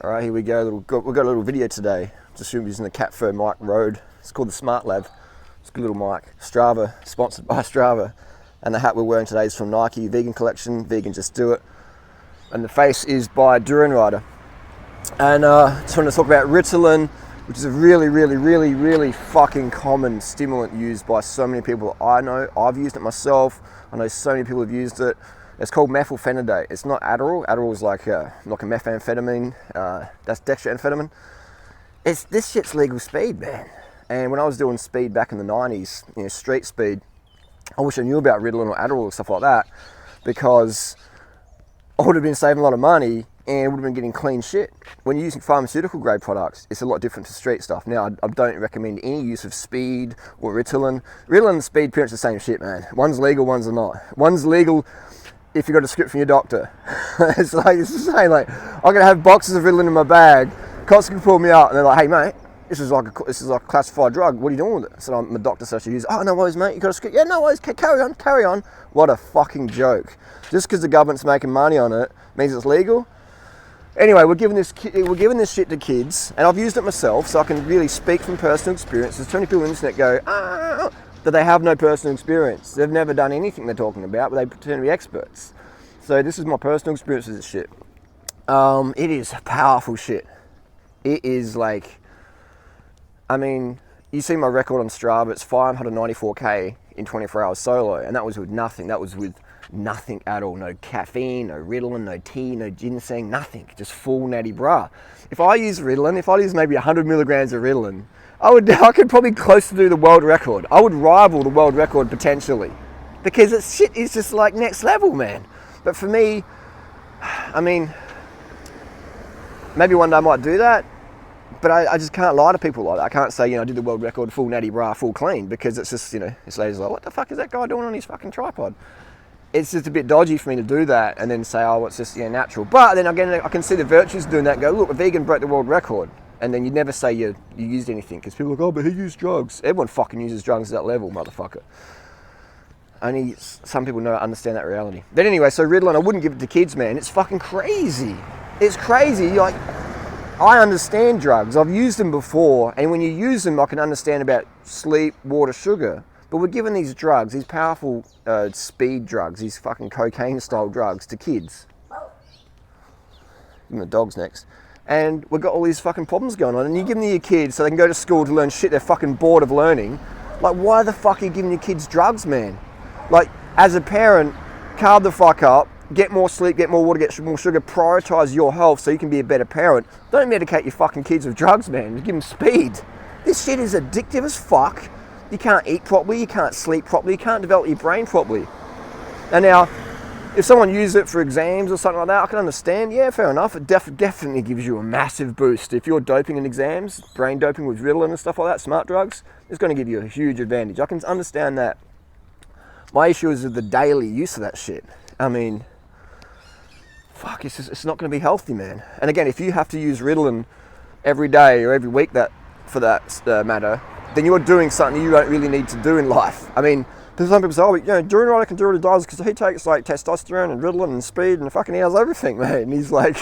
All right, here we go. We've got a little video today. Just using the Caffeine mic Rode. It's called the Smart Lab. It's a good little mic. Strava, sponsored by Strava. And the hat we're wearing today is from Nike, vegan collection. Vegan, just do it. And the face is by Durianrider. And just want to talk about Ritalin, which is a really fucking common stimulant used by so many people I know. I've used it myself. I know so many people have used it. It's called methylphenidate. It's not Adderall. Adderall is like a methamphetamine. That's dextroamphetamine. This shit's legal speed, man. And when I was doing speed back in the 90s, street speed, I wish I knew about Ritalin or Adderall or stuff like that, because I would have been saving a lot of money and would have been getting clean shit. When you're using pharmaceutical grade products, it's a lot different to street stuff. Now, I don't recommend any use of speed or Ritalin. Ritalin and speed, pretty much the same shit, man. One's legal, one's not. One's legal if you got a script from your doctor. It's the same. Like, I'm gonna have boxes of Ritalin in my bag. Cops can pull me out, and they're like, "Hey, mate, this is like a classified drug. What are you doing with it?" So my doctor says, "Use." "Oh, no worries, mate. You got a script?" "Yeah, no worries. Carry on." What a fucking joke! Just because the government's making money on it means it's legal. Anyway, we're giving this shit to kids, and I've used it myself, so I can really speak from personal experience. There's too many people on the internet go, that they have no personal experience. They've never done anything they're talking about, but they pretend to be experts. So this is my personal experience with this shit. It is powerful shit. It is like, you see my record on Strava, it's 594k in 24 hours solo, and that was with nothing. That was with nothing at all. No caffeine, no Ritalin, no tea, no ginseng, nothing. Just full natty bra. If I use Ritalin, if I use maybe 100 milligrams of Ritalin, I could probably close to do the world record. I would rival the world record potentially, because this shit is just like next level, man. But for me, maybe one day I might do that, but I just can't lie to people like that. I can't say, I did the world record full natty bra, full clean, because it's just, this lady's like, what the fuck is that guy doing on his fucking tripod? It's just a bit dodgy for me to do that and then say, oh, it's just natural. But then again, I can see the virtues of doing that and go, look, a vegan broke the world record. And then you never say you used anything, because people are like, oh, but he used drugs. Everyone fucking uses drugs at that level, motherfucker. Only some people understand that reality. But anyway, so Ritalin, I wouldn't give it to kids, man. It's fucking crazy. It's crazy. Like, I understand drugs. I've used them before, and when you use them, I can understand about sleep, water, sugar. But we're giving these drugs, these powerful speed drugs, these fucking cocaine-style drugs to kids. Give them the dogs next. And we've got all these fucking problems going on, and you give them to your kids so they can go to school to learn shit they're fucking bored of learning. Like, why the fuck are you giving your kids drugs, man? Like, as a parent, carb the fuck up, get more sleep, get more water, get more sugar, prioritize your health so you can be a better parent. Don't medicate your fucking kids with drugs, man. Just give them speed. This shit is addictive as fuck. You can't eat properly, you can't sleep properly, you can't develop your brain properly. And now, if someone uses it for exams or something like that, I can understand. Yeah, fair enough. It definitely gives you a massive boost. If you're doping in exams, brain doping with Ritalin and stuff like that, smart drugs, it's going to give you a huge advantage. I can understand that. My issue is with the daily use of that shit. Fuck, it's not going to be healthy, man. And again, if you have to use Ritalin every day or every week for that matter, then you're doing something you don't really need to do in life. Because some people say, oh, Durianrider can do what he does because he takes like testosterone and Ritalin and speed and fucking he has everything, man. And he's like,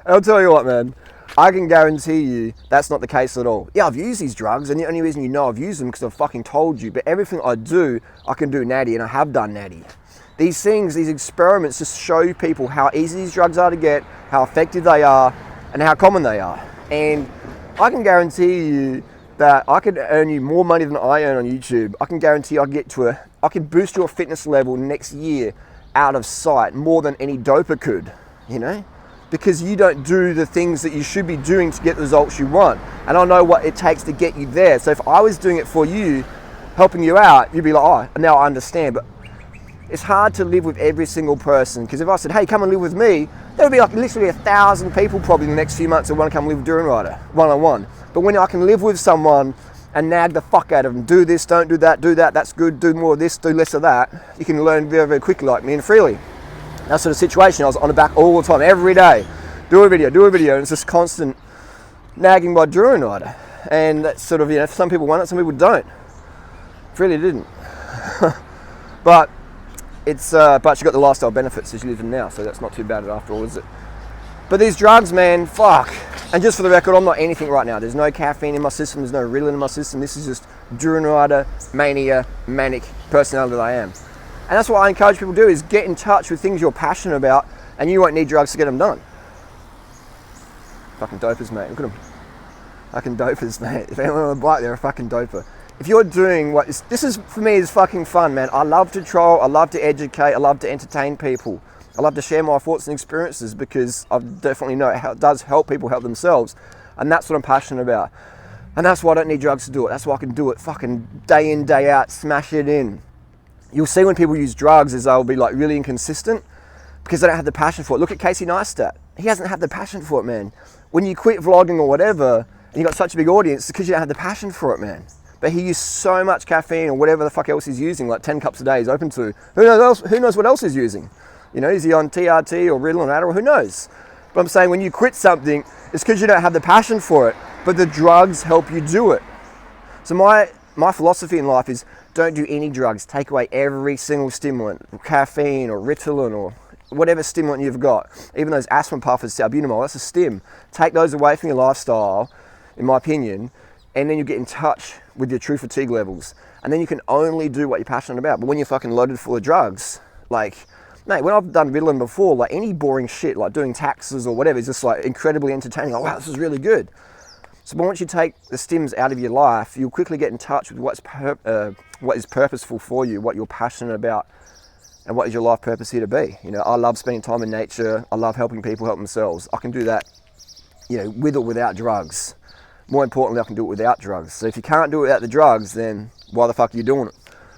I'll tell you what, man, I can guarantee you that's not the case at all. Yeah, I've used these drugs, and the only reason I've used them because I've fucking told you, but everything I do, I can do natty, and I have done natty. These things, these experiments just show people how easy these drugs are to get, how effective they are, and how common they are. And I can guarantee you that I could earn you more money than I earn on YouTube. I can guarantee I can boost your fitness level next year out of sight more than any doper could, because you don't do the things that you should be doing to get the results you want. And I know what it takes to get you there. So if I was doing it for you, helping you out, you'd be like, oh, now I understand. But it's hard to live with every single person, because if I said, hey, come and live with me, there would be like literally 1,000 people probably in the next few months that want to come live with Durianrider, one-on-one. But when I can live with someone and nag the fuck out of them, do this, don't do that, that's good, do more of this, do less of that, you can learn very, very quickly like me and freely. That sort of situation, I was on the back all the time, every day. Do a video, and it's just constant nagging by Durianrider. And that's sort of, some people want it, some people don't. Really didn't. But you got the lifestyle benefits as you live in now, so that's not too bad after all, is it? But these drugs, man, fuck. And just for the record, I'm not anything right now. There's no caffeine in my system. There's no Ritalin in my system. This is just durianrider, mania, manic personality that I am. And that's what I encourage people to do, is get in touch with things you're passionate about, and you won't need drugs to get them done. Fucking dopers, mate. Look at them. Fucking dopers, mate. If anyone on the bike, they're a fucking doper. If you're doing what this is, for me, is fucking fun, man. I love to troll. I love to educate. I love to entertain people. I love to share my thoughts and experiences, because I definitely know how it does help people help themselves. And that's what I'm passionate about. And that's why I don't need drugs to do it. That's why I can do it fucking day in, day out, smash it in. You'll see when people use drugs is they'll be like really inconsistent because they don't have the passion for it. Look at Casey Neistat. He hasn't had the passion for it, man. When you quit vlogging or whatever, and you got such a big audience, it's because you don't have the passion for it, man. But he used so much caffeine or whatever the fuck else he's using, like 10 cups a day he's open to. Who knows what else he's using? You know, is he on TRT or Ritalin or Adderall? Who knows? But I'm saying when you quit something, it's because you don't have the passion for it, but the drugs help you do it. So my philosophy in life is don't do any drugs. Take away every single stimulant, caffeine or Ritalin or whatever stimulant you've got. Even those aspirin puffers, albuterol, that's a stim. Take those away from your lifestyle, in my opinion, and then you get in touch with your true fatigue levels. And then you can only do what you're passionate about. But when you're fucking loaded full of drugs, like, mate, when I've done Ritalin before, like any boring shit, like doing taxes or whatever, is just like incredibly entertaining. Oh wow, this is really good. So once you take the stims out of your life, you'll quickly get in touch with what is purposeful for you, what you're passionate about, and what is your life purpose here to be. You know, I love spending time in nature. I love helping people help themselves. I can do that, you know, with or without drugs. More importantly, I can do it without drugs. So if you can't do it without the drugs, then why the fuck are you doing it?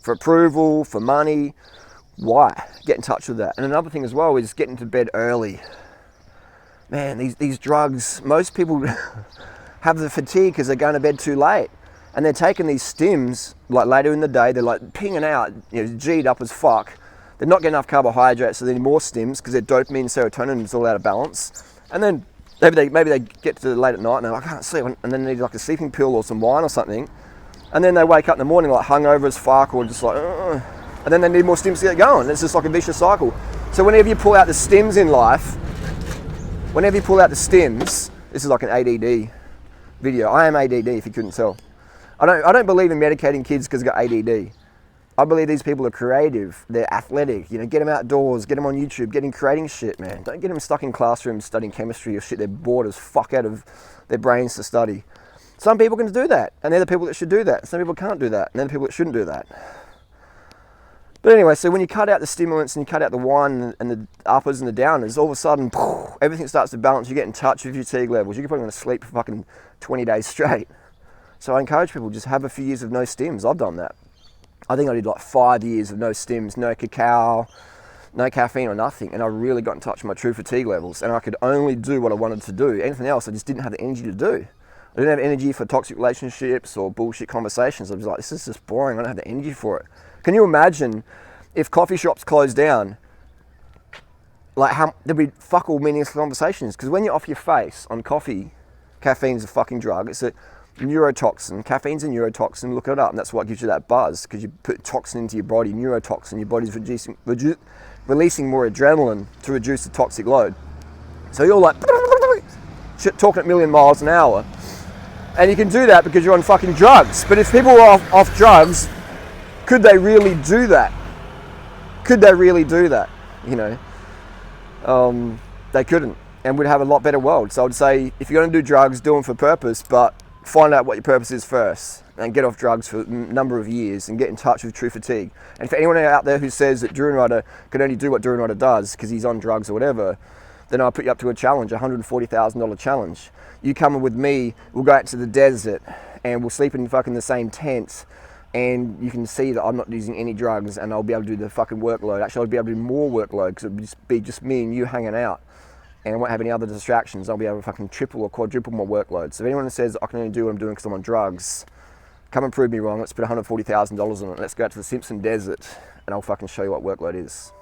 For approval, for money? Why? Get in touch with that. And another thing as well is getting to bed early. Man, these drugs, most people have the fatigue because they're going to bed too late. And they're taking these stims like later in the day, they're like pinging out, you know, G'd up as fuck. They're not getting enough carbohydrates, so they need more stims because their dopamine and serotonin is all out of balance. And then maybe they get to late at night and they're like, I can't sleep, and then they need like a sleeping pill or some wine or something. And then they wake up in the morning like hungover as fuck or just like, and then they need more stims to get going. It's just like a vicious cycle. So whenever you pull out the stims in life, this is like an ADD video. I am ADD if you couldn't tell. I don't believe in medicating kids because they've got ADD. I believe these people are creative, they're athletic, you know, get them outdoors, get them on YouTube, get them creating shit, man. Don't get them stuck in classrooms studying chemistry or shit they're bored as fuck out of their brains to study. Some people can do that, and they're the people that should do that. Some people can't do that, and they're the people that shouldn't do that. But anyway, so when you cut out the stimulants and you cut out the wine and the uppers and the downers, all of a sudden, everything starts to balance. You get in touch with your fatigue levels. You're probably going to sleep for fucking 20 days straight. So I encourage people, just have a few years of no stims. I've done that. I think I did like 5 years of no stims, no cacao, no caffeine or nothing. And I really got in touch with my true fatigue levels. And I could only do what I wanted to do. Anything else, I just didn't have the energy to do. I didn't have energy for toxic relationships or bullshit conversations. I was like, this is just boring. I don't have the energy for it. Can you imagine if coffee shops closed down, like how there'd be fuck all meaningless conversations? Because when you're off your face on coffee, caffeine's a fucking drug. It's a neurotoxin. Caffeine's a neurotoxin. Look it up. And that's what gives you that buzz, because you put toxin into your body, neurotoxin. Your body's releasing more adrenaline to reduce the toxic load. So you're like talking at a million miles an hour. And you can do that because you're on fucking drugs. But if people were off drugs, could they really do that? Could they really do that? You know, they couldn't, and we'd have a lot better world. So I'd say if you're going to do drugs, do them for purpose, but find out what your purpose is first, and get off drugs for a number of years, and get in touch with true fatigue. And for anyone out there who says that durianrider can only do what durianrider does because he's on drugs or whatever, then I'll put you up to a challenge, a $140,000 challenge. You come with me, we'll go out to the desert, and we'll sleep in fucking the same tent. And you can see that I'm not using any drugs, and I'll be able to do the fucking workload. Actually, I'll be able to do more workload because it'll be just me and you hanging out, and I won't have any other distractions. I'll be able to fucking triple or quadruple my workload. So if anyone says I can only do what I'm doing because I'm on drugs, come and prove me wrong. Let's put $140,000 on it. Let's go out to the Simpson Desert, and I'll fucking show you what workload is.